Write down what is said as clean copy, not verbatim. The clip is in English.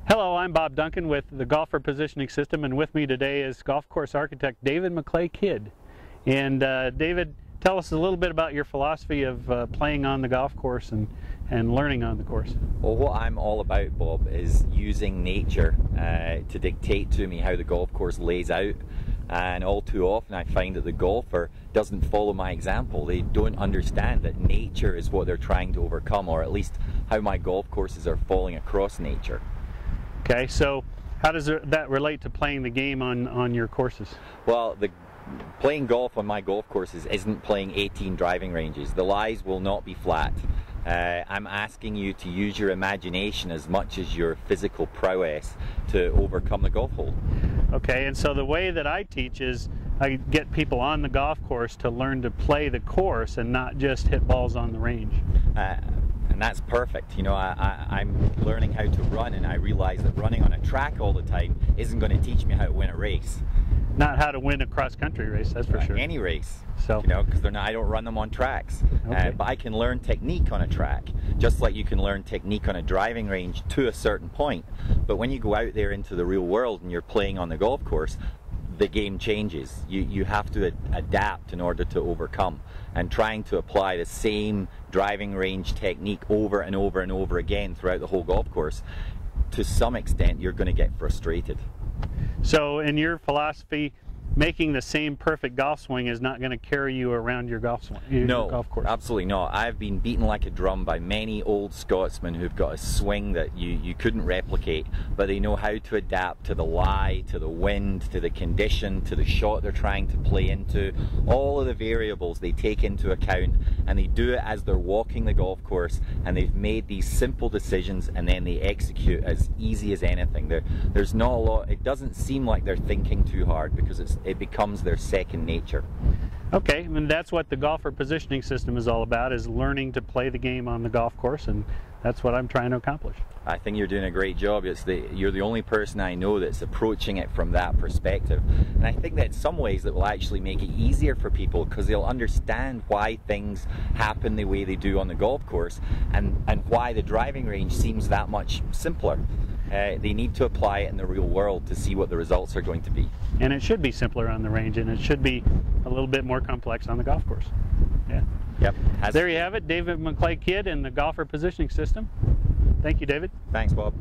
Hello, I'm Bob Duncan with the Golfer Positioning System, and with me today is golf course architect David McLay Kidd. And David, tell us a little bit about your philosophy of playing on the golf course and learning on the course. Well, what I'm all about, Bob, is using nature to dictate to me how the golf course lays out. And all too often I find that the golfer doesn't follow my example. They don't understand that nature is what they're trying to overcome, or at least how my golf courses are falling across nature. Okay, so how does that relate to playing the game on your courses? Well, playing golf on my golf courses isn't playing 18 driving ranges. The lies will not be flat. I'm asking you to use your imagination as much as your physical prowess to overcome the golf hole. Okay, and so the way that I teach is I get people on the golf course to learn to play the course and not just hit balls on the range. And that's perfect. You know, I'm learning how to run, and I realize that running on a track all the time isn't going to teach me how to win a race. Not how to win a cross-country race, that's for sure. Any race. So, you know, because I don't run them on tracks. Okay. But I can learn technique on a track, just like you can learn technique on a driving range to a certain point. But when you go out there into the real world and you're playing on the golf course, the game changes. You have to adapt in order to overcome, and trying to apply the same driving range technique over and over and over again throughout the whole golf course, to some extent you're going to get frustrated. So in your philosophy, making the same perfect golf swing is not going to carry you around your golf swing, your golf course? Absolutely not. I've been beaten like a drum by many old Scotsmen who've got a swing that you couldn't replicate, but they know how to adapt to the lie, to the wind, to the condition, to the shot they're trying to play into. All of the variables they take into account, and they do it as they're walking the golf course, and they've made these simple decisions and then they execute as easy as anything. There's not a lot. It doesn't seem like they're thinking too hard, because it becomes their second nature. Okay, and that's what the Golfer Positioning System is all about, is learning to play the game on the golf course, and that's what I'm trying to accomplish. I think you're doing a great job. You're the only person I know that's approaching it from that perspective. And I think that in some ways that will actually make it easier for people, because they'll understand why things happen the way they do on the golf course, and why the driving range seems that much simpler. They need to apply it in the real world to see what the results are going to be. And it should be simpler on the range, and it should be a little bit more complex on the golf course. Yeah. Yep. There you have it, David McLay Kidd and the Golfer Positioning System. Thank you, David. Thanks, Bob.